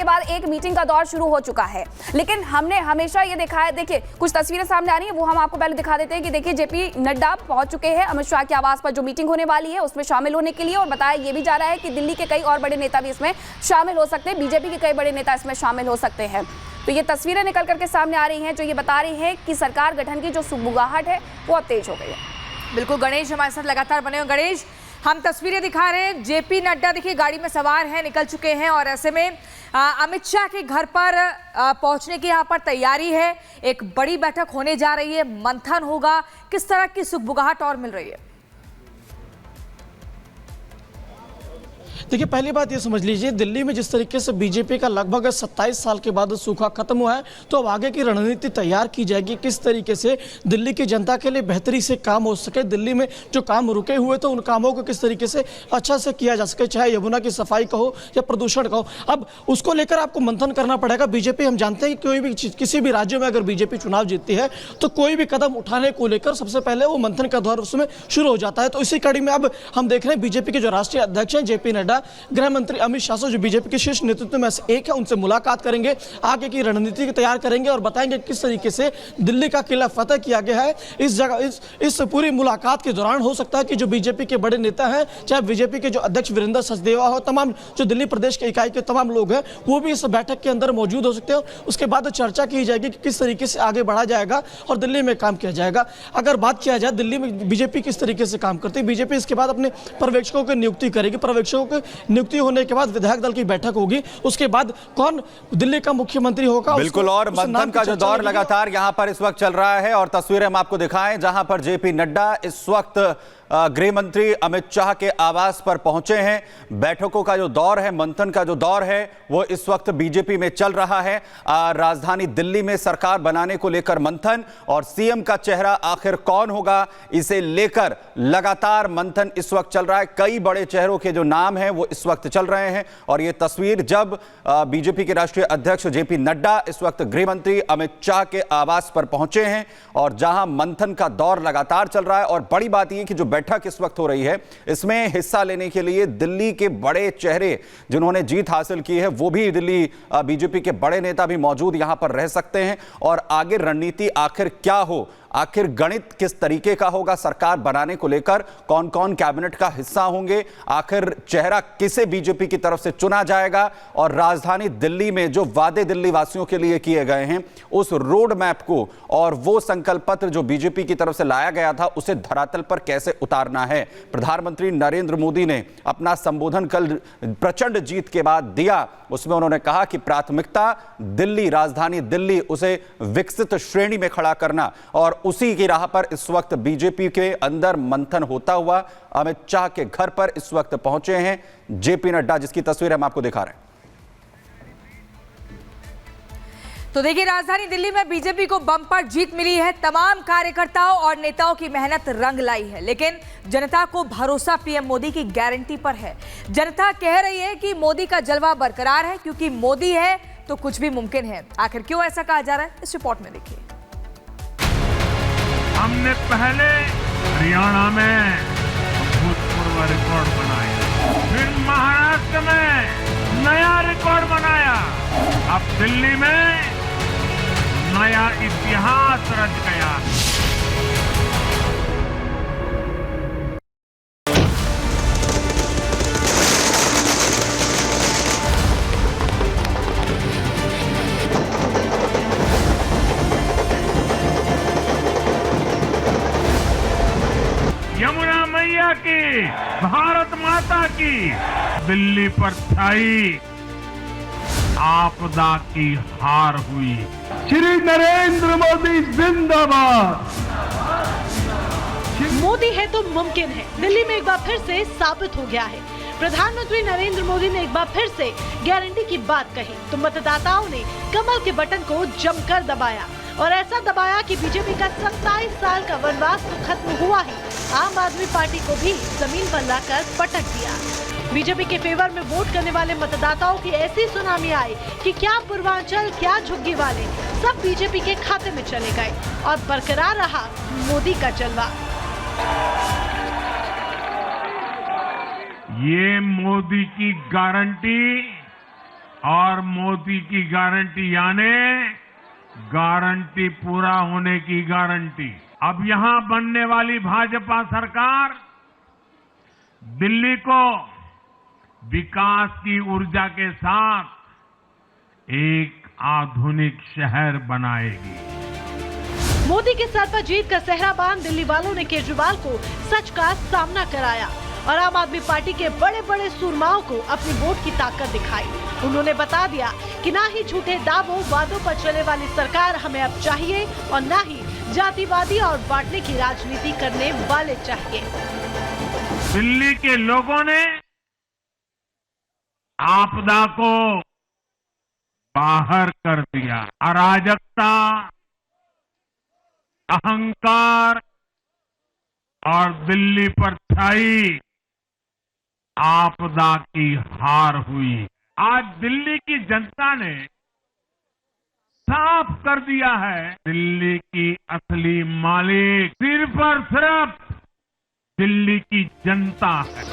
के बाद एक मीटिंग का दौर शुरू हो चुका है। लेकिन हमने हमेशा ये देखा है, देखिए कुछ तस्वीरें सामने आ रही है, वो हम आपको पहले दिखा देते हैं कि देखिए जेपी नड्डा पहुंच चुके हैं अमित शाह के आवास पर जो मीटिंग होने वाली है उसमें शामिल होने के लिए। और बताया ये भी जा रहा है कि दिल्ली के कई और बड़े नेता भी इसमें शामिल हो सकते हैं, बीजेपी के कई बड़े नेता इसमें शामिल हो सकते हैं। तो ये तस्वीरें निकल करके सामने आ रही हैं जो ये बता रही हैं कि सरकार गठन की जो सुगबुगाहट है वो अब तेज हो गई है। बिल्कुल गणेश हमारे साथ लगातार बने हो। गणेश, हम तस्वीरें दिखा रहे हैं, जेपी नड्डा देखिए गाड़ी में सवार हैं, निकल चुके हैं और ऐसे में अमित शाह के घर पर पहुंचने की यहाँ पर तैयारी है। एक बड़ी बैठक होने जा रही है, मंथन होगा, किस तरह की सुगबुगाहट और मिल रही है? देखिए, पहली बात ये समझ लीजिए, दिल्ली में जिस तरीके से बीजेपी का लगभग 27 साल के बाद सूखा खत्म हुआ है, तो अब आगे की रणनीति तैयार की जाएगी किस तरीके से दिल्ली की जनता के लिए बेहतरी से काम हो सके। दिल्ली में जो काम रुके हुए थे उन कामों को किस तरीके से अच्छा से किया जा सके, चाहे यमुना की सफाई का हो या प्रदूषण का हो। अब उसको लेकर आपको मंथन करना पड़ेगा। बीजेपी, हम जानते हैं कि कोई भी किसी भी राज्य में अगर बीजेपी चुनाव जीतती है तो कोई भी कदम उठाने को लेकर सबसे पहले वो मंथन का दौर उसमें शुरू हो जाता है। तो इसी कड़ी में अब हम देख रहे हैं बीजेपी के जो राष्ट्रीय अध्यक्ष हैं जेपी नड्डा, गृह मंत्री अमित शाह जो बीजेपी के शीर्ष नेतृत्व में से एक है, उनसे मुलाकात करेंगे, आगे की रणनीति तैयार करेंगे और बताएंगे किस तरीके से दिल्ली का किला फतेह किया गया है। इस जगह इस पूरी मुलाकात के दौरान हो सकता है कि जो बीजेपी के बड़े नेता हैं, चाहे बीजेपी के जो अध्यक्ष वीरेंद्र सचदेवा हो, तमाम जो दिल्ली प्रदेश के इकाई के तमाम लोग हैं, वो भी इस बैठक के अंदर मौजूद हो सकते हैं। उसके बाद चर्चा की जाएगी कि किस तरीके से आगे बढ़ा जाएगा और दिल्ली में काम किया जाएगा। अगर बात किया जाए दिल्ली में बीजेपी किस तरीके से काम करती है, बीजेपी इसके बाद अपने पर्यवेक्षकों की नियुक्ति करेगी। पर्यवेक्षकों की नियुक्ति होने के बाद विधायक दल की बैठक होगी, उसके बाद कौन दिल्ली का मुख्यमंत्री होगा। बिल्कुल, और मंथन का जो दौर लगातार यहां पर इस वक्त चल रहा है और तस्वीरें हम आपको दिखाएं जहां पर जेपी नड्डा इस वक्त गृह मंत्री अमित शाह के आवास पर पहुंचे हैं। बैठकों का जो दौर है, मंथन का जो दौर है, वो इस वक्त बीजेपी में चल रहा है। राजधानी दिल्ली में सरकार बनाने को लेकर मंथन और सीएम का चेहरा आखिर कौन होगा, इसे लेकर लगातार मंथन इस वक्त चल रहा है। कई बड़े चेहरों के जो नाम हैं वो इस वक्त चल रहे हैं और ये तस्वीर जब बीजेपी के राष्ट्रीय अध्यक्ष जेपी नड्डा इस वक्त गृह मंत्री अमित शाह के आवास पर पहुंचे हैं और जहां मंथन का दौर लगातार चल रहा है। और बड़ी बात यह कि जो बैठक इस वक्त हो रही है, इसमें हिस्सा लेने के लिए दिल्ली के बड़े चेहरे जिन्होंने जीत हासिल की है, वो भी दिल्ली बीजेपी के बड़े नेता भी मौजूद यहां पर रह सकते हैं। और आगे रणनीति आखिर क्या हो, आखिर गणित किस तरीके का होगा, सरकार बनाने को लेकर कौन कौन कैबिनेट का हिस्सा होंगे, आखिर चेहरा किसे बीजेपी की तरफ से चुना जाएगा और राजधानी दिल्ली में जो वादे दिल्ली वासियों के लिए किए गए हैं उस रोड मैप को और वो संकल्प पत्र जो बीजेपी की तरफ से लाया गया था उसे धरातल पर कैसे उतारना है। प्रधानमंत्री नरेंद्र मोदी ने अपना संबोधन कल प्रचंड जीत के बाद दिया, उसमें उन्होंने कहा कि प्राथमिकता दिल्ली, राजधानी दिल्ली, उसे विकसित श्रेणी में खड़ा करना और उसी की राह पर इस वक्त बीजेपी के अंदर मंथन होता हुआ अमित शाह के घर पर इस वक्त पहुंचे हैं जेपी नड्डा, जिसकी तस्वीर हम आपको दिखा रहे हैं। तो देखिए, राजधानी दिल्ली में बीजेपी को बम्पर जीत मिली है। तमाम कार्यकर्ताओं और नेताओं की मेहनत रंग लाई है, लेकिन जनता को भरोसा पीएम मोदी की गारंटी पर है। जनता कह रही है कि मोदी का जलवा बरकरार है, क्योंकि मोदी है तो कुछ भी मुमकिन है। आखिर क्यों ऐसा कहा जा रहा है, इस रिपोर्ट में देखिए। हमने पहले हरियाणा में भूतपूर्व रिकॉर्ड बनाया, फिर महाराष्ट्र में नया रिकॉर्ड बनाया, अब दिल्ली में नया इतिहास रच गया। यमुना मैया की, भारत माता की, दिल्ली पर छाई आपदा की हार हुई। श्री नरेंद्र मोदी जिंदाबाद। मोदी है तो मुमकिन है, दिल्ली में एक बार फिर से साबित हो गया है। प्रधानमंत्री नरेंद्र मोदी ने एक बार फिर से गारंटी की बात कही तो मतदाताओं ने कमल के बटन को जमकर दबाया और ऐसा दबाया कि बीजेपी का 27 साल का वनवास तो खत्म हुआ ही, आम आदमी पार्टी को भी जमीन पर लाकर पटक दिया। बीजेपी के फेवर में वोट करने वाले मतदाताओं की ऐसी सुनामी आई कि क्या पूर्वांचल, क्या झुग्गी वाले, सब बीजेपी के खाते में चले गए और बरकरार रहा मोदी का जलवा। ये मोदी की गारंटी और मोदी की गारंटी यानी गारंटी पूरा होने की गारंटी। अब यहां बनने वाली भाजपा सरकार दिल्ली को विकास की ऊर्जा के साथ एक आधुनिक शहर बनाएगी। मोदी के सर पर जीत का सेहरा बांध दिल्ली वालों ने केजरीवाल को सच का सामना कराया और आम आदमी पार्टी के बड़े बड़े सुरमाओं को अपनी वोट की ताकत दिखाई। उन्होंने बता दिया कि ना ही झूठे दावों वादों पर चलने वाली सरकार हमें अब चाहिए और ना ही जातिवादी और बांटने की राजनीति करने वाले चाहिए। दिल्ली के लोगों ने आपदा को बाहर कर दिया। अराजकता, अहंकार और दिल्ली पर छाई आपदा की हार हुई। आज दिल्ली की जनता ने साफ कर दिया है, दिल्ली की असली मालिक सिर्फ और सिर्फ दिल्ली की जनता है।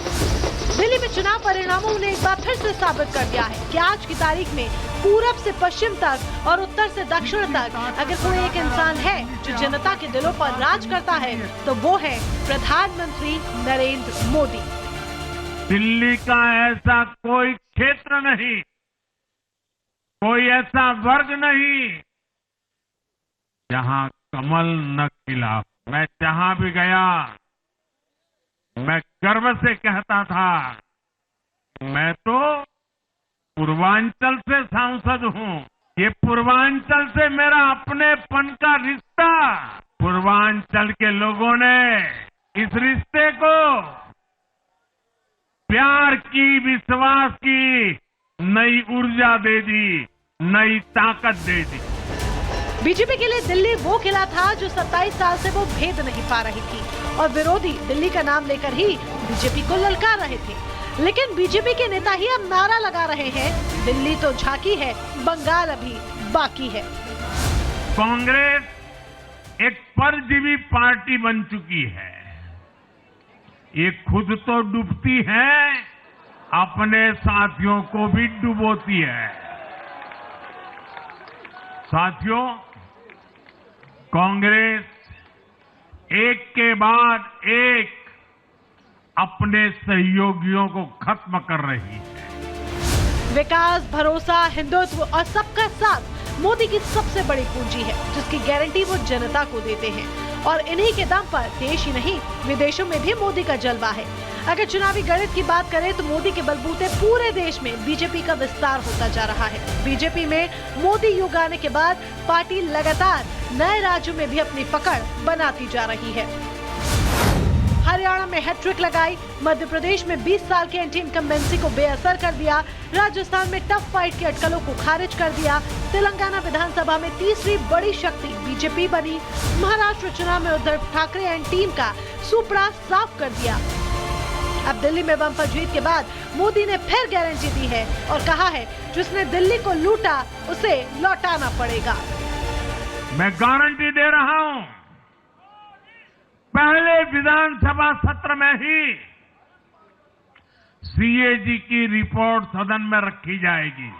दिल्ली में चुनाव परिणामों ने एक बार फिर से साबित कर दिया है कि आज की तारीख में पूरब से पश्चिम तक और उत्तर से दक्षिण तक अगर कोई एक इंसान है जो जनता के दिलों पर राज करता है तो वो है प्रधानमंत्री नरेंद्र मोदी। दिल्ली का ऐसा कोई क्षेत्र नहीं, कोई ऐसा वर्ग नहीं जहां कमल न खिला। मैं जहां भी गया मैं गर्व से कहता था मैं तो पूर्वांचल से सांसद हूं। ये पूर्वांचल से मेरा अपनेपन का रिश्ता, पूर्वांचल के लोगों ने इस रिश्ते को प्यार की, विश्वास की नई ऊर्जा दे दी, नई ताकत दे दी। बीजेपी के लिए दिल्ली वो किला था जो 27 साल से वो भेद नहीं पा रही थी और विरोधी दिल्ली का नाम लेकर ही बीजेपी को ललकार रहे थे। लेकिन बीजेपी के नेता ही अब नारा लगा रहे हैं, दिल्ली तो झांकी है, बंगाल अभी बाकी है। कांग्रेस एक परजीवी पार्टी बन चुकी है। ये खुद तो डूबती है, अपने साथियों को भी डुबोती है। साथियों, कांग्रेस एक के बाद एक अपने सहयोगियों को खत्म कर रही है। विकास, भरोसा, हिंदुत्व और सबका साथ मोदी की सबसे बड़ी पूंजी है जिसकी गारंटी वो जनता को देते हैं और इन्हीं के दम पर देश ही नहीं विदेशों में भी मोदी का जलवा है। अगर चुनावी गणित की बात करें तो मोदी के बलबूते पूरे देश में बीजेपी का विस्तार होता जा रहा है। बीजेपी में मोदी युग आने के बाद पार्टी लगातार नए राज्यों में भी अपनी पकड़ बनाती जा रही है। हरियाणा में हैट्रिक लगाई, मध्य प्रदेश में 20 साल के एंटी इनकम्बेंसी को बेअसर कर दिया, राजस्थान में टफ फाइट की अटकलों को खारिज कर दिया, तेलंगाना विधानसभा में तीसरी बड़ी शक्ति बीजेपी बनी, महाराष्ट्र चुनाव में उद्धव ठाकरे एंड टीम का सुपड़ा साफ कर दिया। अब दिल्ली में बम्पर जीत के बाद मोदी ने फिर गारंटी दी है और कहा है जिसने दिल्ली को लूटा उसे लौटाना पड़ेगा। मैं गारंटी दे रहा हूं, पहले विधानसभा सत्र में ही सीएजी की रिपोर्ट सदन में रखी जाएगी।